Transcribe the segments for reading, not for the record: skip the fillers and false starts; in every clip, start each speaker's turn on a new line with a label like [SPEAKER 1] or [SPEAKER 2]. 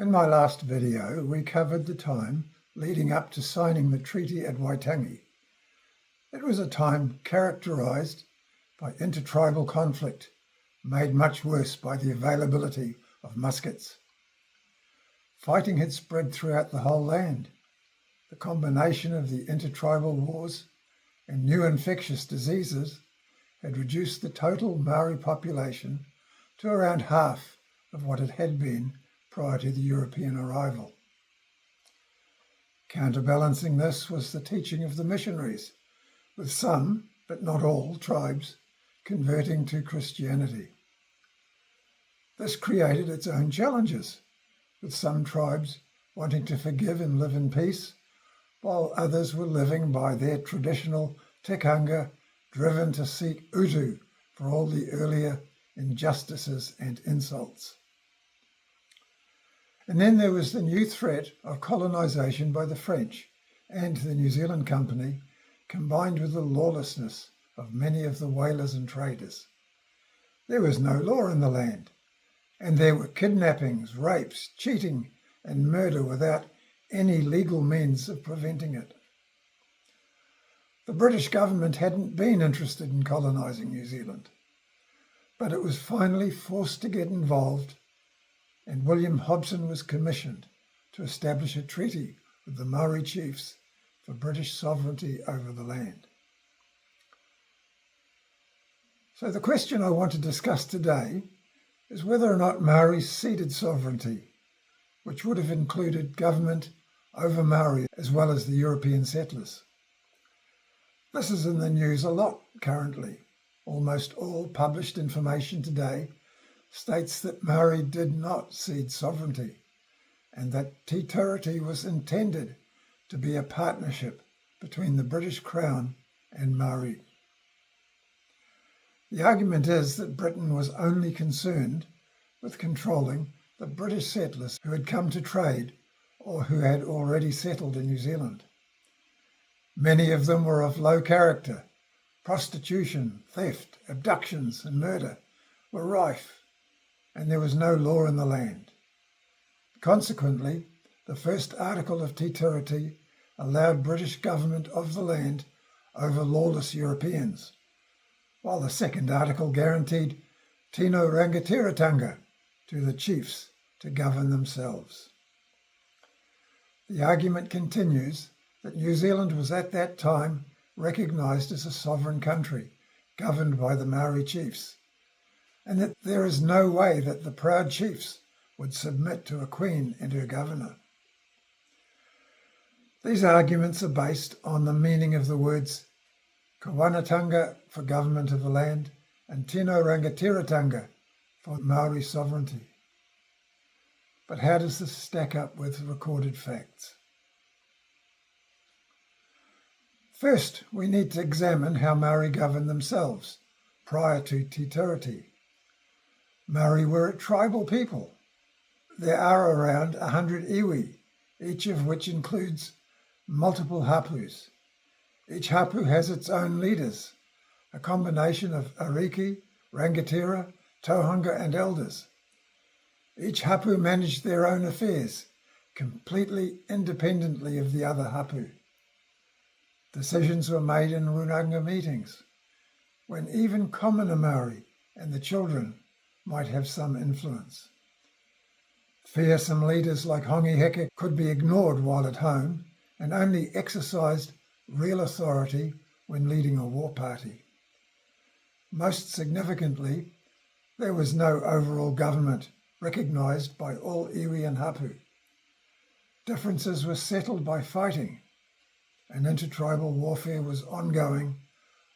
[SPEAKER 1] In my last video, we covered the time leading up to signing the treaty at Waitangi. It was a time characterised by intertribal conflict, made much worse by the availability of muskets. Fighting had spread throughout the whole land. The combination of the intertribal wars and new infectious diseases had reduced the total Maori population to around half of what it had been prior to the European arrival. Counterbalancing this was the teaching of the missionaries, with some, but not all, tribes converting to Christianity. This created its own challenges, with some tribes wanting to forgive and live in peace, while others were living by their traditional tikanga, driven to seek utu for all the earlier injustices and insults. And then there was the new threat of colonisation by the French and the New Zealand Company, combined with the lawlessness of many of the whalers and traders. There was no law in the land, and there were kidnappings, rapes, cheating, and murder without any legal means of preventing it. The British government hadn't been interested in colonising New Zealand, but it was finally forced to get involved, and William Hobson was commissioned to establish a treaty with the Maori chiefs for British sovereignty over the land. So the question I want to discuss today is whether or not Maori ceded sovereignty, which would have included government over Maori as well as the European settlers. This is in the news a lot currently. Almost all published information today states that Maori did not cede sovereignty and that Te Tiriti was intended to be a partnership between the British Crown and Maori. The argument is that Britain was only concerned with controlling the British settlers who had come to trade or who had already settled in New Zealand. Many of them were of low character. Prostitution, theft, abductions and murder were rife, and there was no law in the land. Consequently, the first article of Te Tiriti allowed British government of the land over lawless Europeans, while the second article guaranteed tino rangatiratanga to the chiefs to govern themselves. The argument continues that New Zealand was at that time recognised as a sovereign country governed by the Maori chiefs, and that there is no way that the proud chiefs would submit to a queen and her governor. These arguments are based on the meaning of the words kawanatanga for government of the land and tino rangatiratanga for Maori sovereignty. But how does this stack up with recorded facts? First, we need to examine how Maori governed themselves prior to Te Tiriti. Maori were a tribal people. There are around 100 iwi, each of which includes multiple hapus. Each hapu has its own leaders, a combination of ariki, rangatira, tauhanga and elders. Each hapu managed their own affairs, completely independently of the other hapu. Decisions were made in runanga meetings, when even commoner Maori and the children might have some influence. Fearsome leaders like Hokianga could be ignored while at home and only exercised real authority when leading a war party. Most significantly, there was no overall government recognised by all iwi and hapu. Differences were settled by fighting, and intertribal warfare was ongoing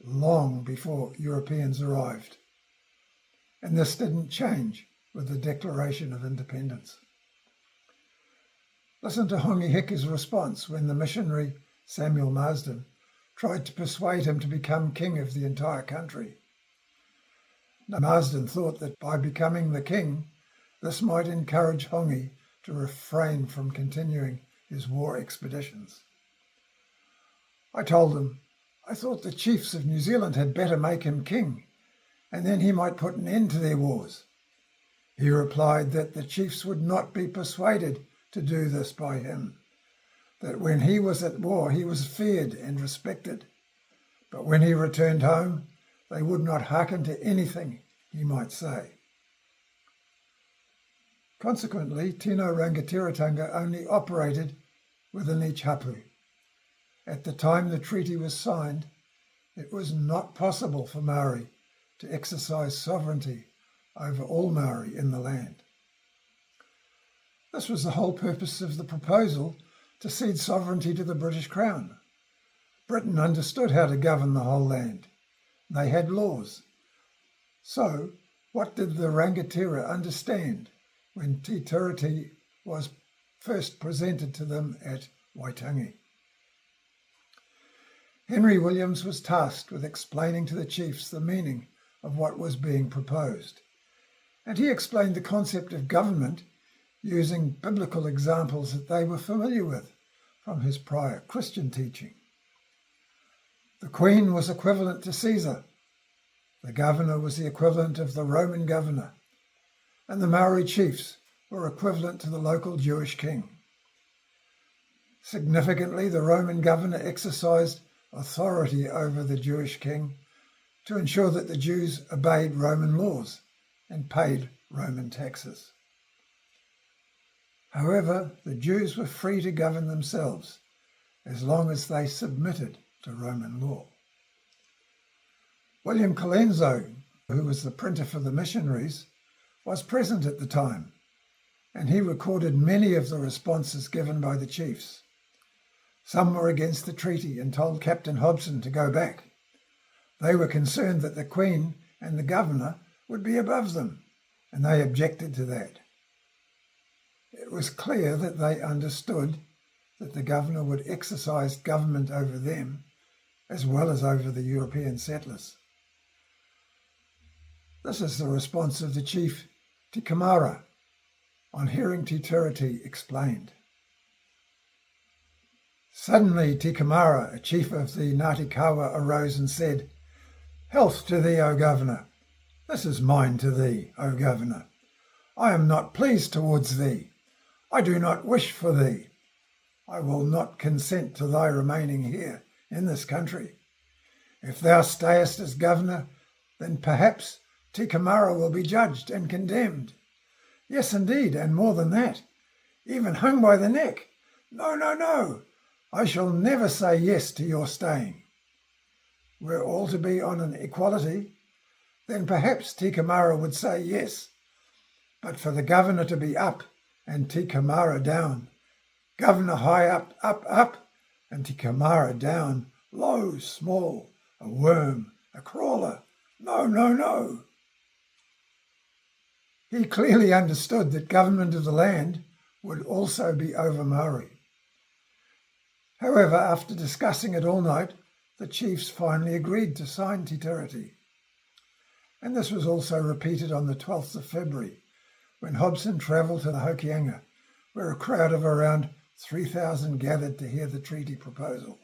[SPEAKER 1] long before Europeans arrived. And this didn't change with the Declaration of Independence. Listen to Hokianga's response when the missionary Samuel Marsden tried to persuade him to become king of the entire country. Now, Marsden thought that by becoming the king, this might encourage Hongi to refrain from continuing his war expeditions. I told him, I thought the chiefs of New Zealand had better make him king, and then he might put an end to their wars. He replied that the chiefs would not be persuaded to do this by him, that when he was at war he was feared and respected, but when he returned home they would not hearken to anything he might say. Consequently, Tino Rangatiratanga only operated within each hapu. At the time the treaty was signed, it was not possible for Maori to exercise sovereignty over all Maori in the land. This was the whole purpose of the proposal to cede sovereignty to the British Crown. Britain understood how to govern the whole land. They had laws. So, what did the Rangatira understand when Te Tiriti was first presented to them at Waitangi? Henry Williams was tasked with explaining to the chiefs the meaning of what was being proposed, and he explained the concept of government using biblical examples that they were familiar with from his prior Christian teaching. The Queen was equivalent to Caesar, the governor was the equivalent of the Roman governor, and the Maori chiefs were equivalent to the local Jewish king. Significantly, the Roman governor exercised authority over the Jewish king to ensure that the Jews obeyed Roman laws and paid Roman taxes. However, the Jews were free to govern themselves as long as they submitted to Roman law. William Colenso, who was the printer for the missionaries, was present at the time, and he recorded many of the responses given by the chiefs. Some were against the treaty and told Captain Hobson to go back. They were concerned that the Queen and the governor would be above them, and they objected to that. It was clear that they understood that the governor would exercise government over them as well as over the European settlers. This is the response of the chief Te Kamara on hearing Te Tiriti explained. Suddenly Te Kamara, a chief of the Ngāti Kawa, arose and said, "Health to thee, O governor. This is mine to thee, O governor. I am not pleased towards thee. I do not wish for thee. I will not consent to thy remaining here in this country. If thou stayest as governor, then perhaps Te Kamara will be judged and condemned. Yes, indeed, and more than that, even hung by the neck. No, no, no. I shall never say yes to your staying. Were all to be on an equality, then perhaps Te Kamara would say yes. But for the governor to be up and Te Kamara down, governor high up, up, up, and Te Kamara down, low, small, a worm, a crawler. No, no, no." He clearly understood that government of the land would also be over Maori. However, after discussing it all night, the chiefs finally agreed to sign Te Tiriti. And this was also repeated on the 12th of February, when Hobson travelled to the Hokianga, where a crowd of around 3,000 gathered to hear the treaty proposal.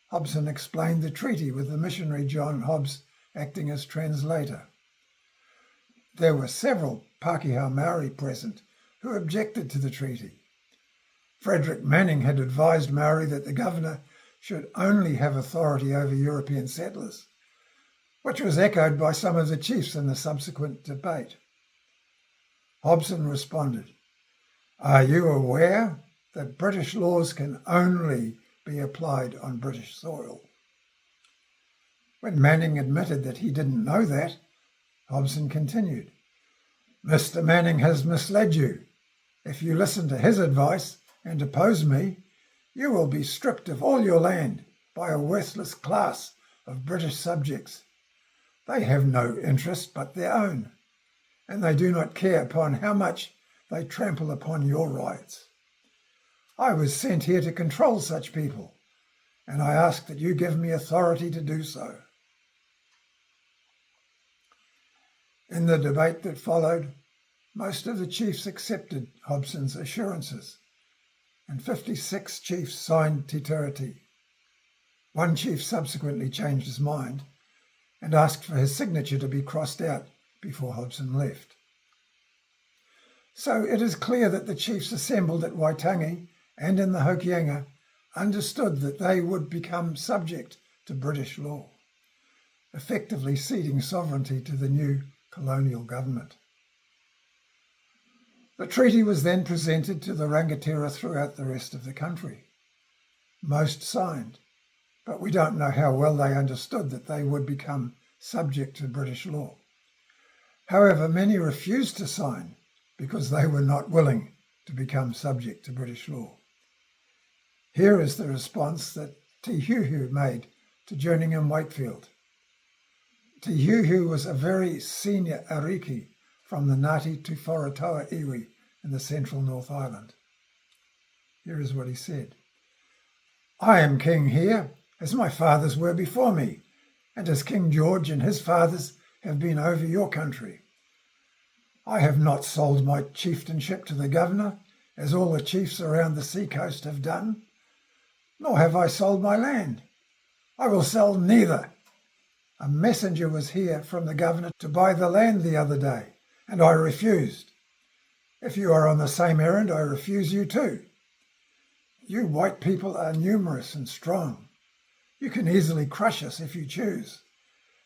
[SPEAKER 1] Hobson explained the treaty with the missionary John Hobbs acting as translator. There were several Pākehā Maori present who objected to the treaty. Frederick Manning had advised Maori that the governor should only have authority over European settlers, which was echoed by some of the chiefs in the subsequent debate. Hobson responded, "Are you aware that British laws can only be applied on British soil?" When Manning admitted that he didn't know that, Hobson continued, "Mr. Manning has misled you. If you listen to his advice and oppose me, you will be stripped of all your land by a worthless class of British subjects. They have no interest but their own, and they do not care upon how much they trample upon your rights. I was sent here to control such people, and I ask that you give me authority to do so." In the debate that followed, most of the chiefs accepted Hobson's assurances, and 56 chiefs signed Te Tiriti. One chief subsequently changed his mind and asked for his signature to be crossed out before Hobson left. So it is clear that the chiefs assembled at Waitangi and in the Hokianga understood that they would become subject to British law, effectively ceding sovereignty to the new colonial government. The treaty was then presented to the rangatira throughout the rest of the country. Most signed, but we don't know how well they understood that they would become subject to British law. However, many refused to sign because they were not willing to become subject to British law. Here is the response that Te Huhu made to Jerningham Wakefield. Te Huhu was a very senior ariki from the Ngāti Tuwharetoa iwi in the central North Island. Here is what he said. I am king here, as my fathers were before me, and as King George and his fathers have been over your country. I have not sold my chieftainship to the governor, as all the chiefs around the seacoast have done, nor have I sold my land. I will sell neither. A messenger was here from the governor to buy the land the other day, and I refused. If you are on the same errand, I refuse you too. You white people are numerous and strong. You can easily crush us if you choose,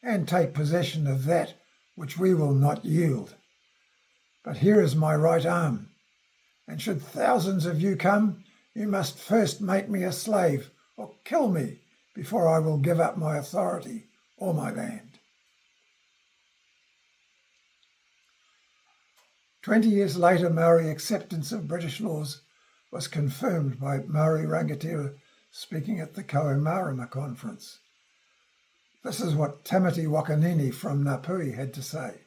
[SPEAKER 1] and take possession of that which we will not yield. But here is my right arm, and should thousands of you come, you must first make me a slave or kill me before I will give up my authority or my land. 20 years later, Maori acceptance of British laws was confirmed by Maori rangatira speaking at the Kaumarama conference. This is what Tamati Wakanini from Ngāpuhi had to say.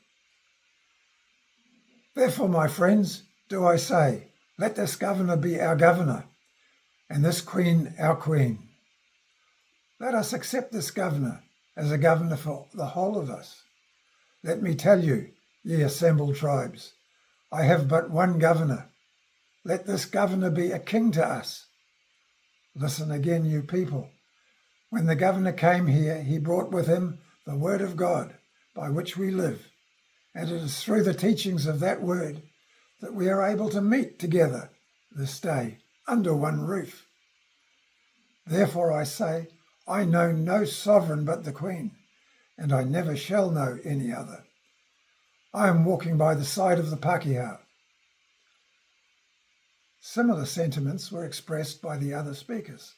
[SPEAKER 1] Therefore, my friends, do I say, let this governor be our governor, and this queen our queen. Let us accept this governor as a governor for the whole of us. Let me tell you, ye assembled tribes, I have but one governor. Let this governor be a king to us. Listen again, you people. When the governor came here, he brought with him the word of God by which we live. And it is through the teachings of that word that we are able to meet together this day under one roof. Therefore I say, I know no sovereign but the Queen, and I never shall know any other. I am walking by the side of the Pākehā. Similar sentiments were expressed by the other speakers.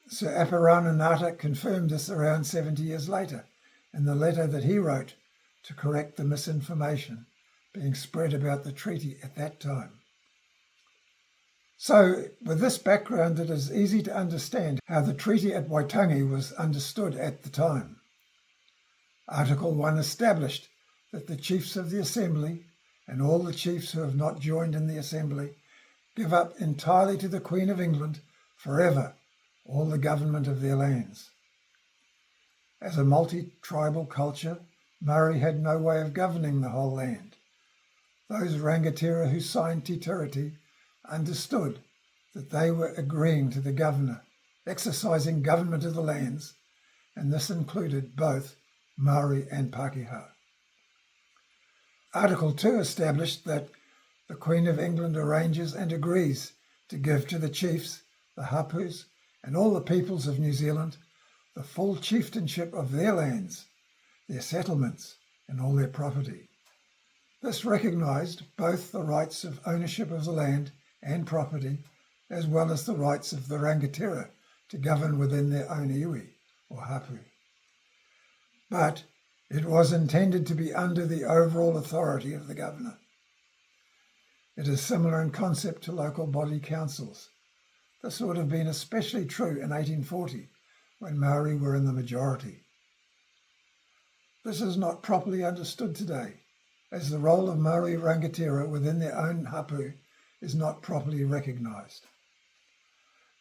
[SPEAKER 1] Sir Apirananata confirmed this around 70 years later in the letter that he wrote to correct the misinformation being spread about the treaty at that time. So, with this background, it is easy to understand how the treaty at Waitangi was understood at the time. Article 1 established that the chiefs of the Assembly and all the chiefs who have not joined in the Assembly give up entirely to the Queen of England forever all the government of their lands. As a multi-tribal culture, Maori had no way of governing the whole land. Those rangatira who signed Te Tiriti understood that they were agreeing to the governor exercising government of the lands, and this included both Maori and Pākehā. Article 2 established that the Queen of England arranges and agrees to give to the chiefs, the hapus, and all the peoples of New Zealand the full chieftainship of their lands, their settlements, and all their property. This recognised both the rights of ownership of the land and property, as well as the rights of the rangatira to govern within their own iwi, or hapu. But it was intended to be under the overall authority of the governor. It is similar in concept to local body councils. This would have been especially true in 1840, when Maori were in the majority. This is not properly understood today, as the role of Maori rangatira within their own hapu is not properly recognised.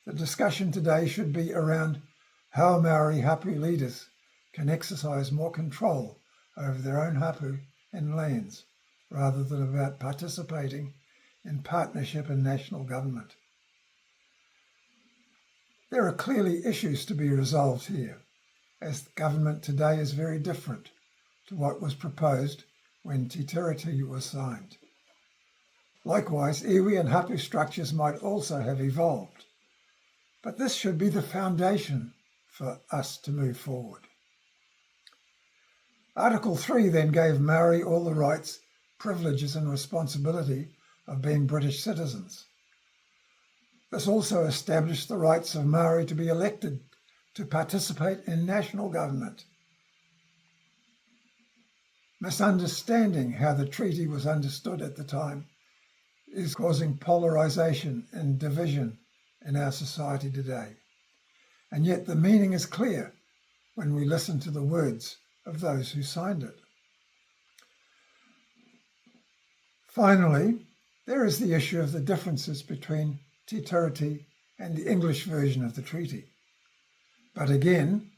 [SPEAKER 1] The discussion today should be around how Maori hapu leaders can exercise more control over their own hapu and lands, rather than about participating in partnership and national government. There are clearly issues to be resolved here, as government today is very different to what was proposed when Te Tiriti was signed. Likewise, iwi and hapu structures might also have evolved, but this should be the foundation for us to move forward. Article 3 then gave Maori all the rights, privileges and responsibility of being British citizens. This also established the rights of Maori to be elected to participate in national government. Misunderstanding how the treaty was understood at the time is causing polarisation and division in our society today. And yet the meaning is clear when we listen to the words of those who signed it. Finally, there is the issue of the differences between Te Tiriti and the English version of the treaty. But again,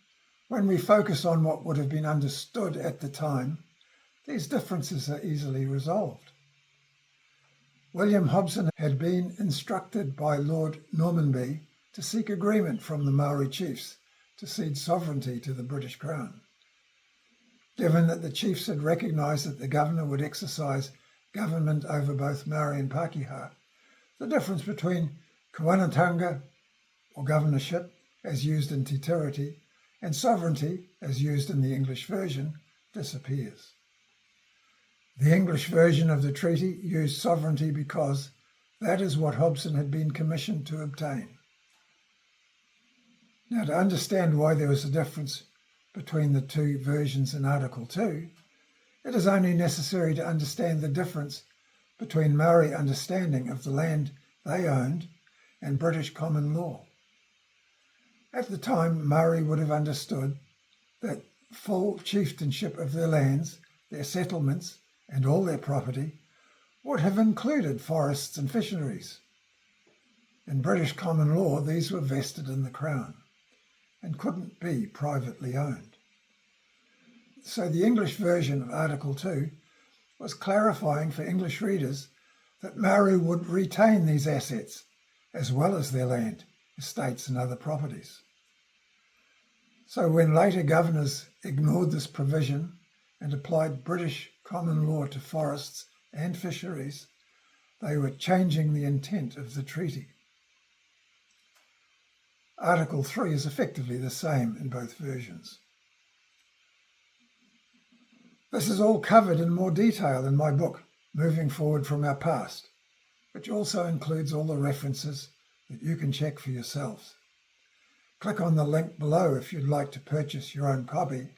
[SPEAKER 1] when we focus on what would have been understood at the time, these differences are easily resolved. William Hobson had been instructed by Lord Normanby to seek agreement from the Maori chiefs to cede sovereignty to the British Crown. Given that the chiefs had recognised that the governor would exercise government over both Maori and Pākehā, the difference between Kuanatanga, or governorship, as used in Te Tiriti, and sovereignty, as used in the English version, disappears. The English version of the treaty used sovereignty because that is what Hobson had been commissioned to obtain. Now, to understand why there was a difference between the two versions in Article 2, it is only necessary to understand the difference between Maori understanding of the land they owned and British common law. At the time, Maori would have understood that full chieftainship of their lands, their settlements, and all their property would have included forests and fisheries. In British common law, these were vested in the Crown and couldn't be privately owned. So the English version of Article 2 was clarifying for English readers that Maori would retain these assets as well as their land, estates and other properties. So when later governors ignored this provision and applied British common law to forests and fisheries, they were changing the intent of the treaty. Article 3 is effectively the same in both versions. This is all covered in more detail in my book, Moving Forward from Our Past, which also includes all the references that you can check for yourselves. Click on the link below if you'd like to purchase your own copy.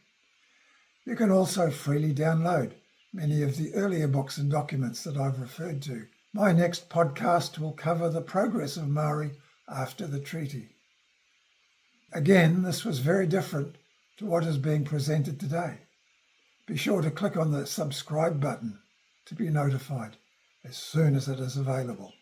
[SPEAKER 1] You can also freely download many of the earlier books and documents that I've referred to. My next podcast will cover the progress of Maori after the treaty. Again, this was very different to what is being presented today. Be sure to click on the subscribe button to be notified as soon as it is available.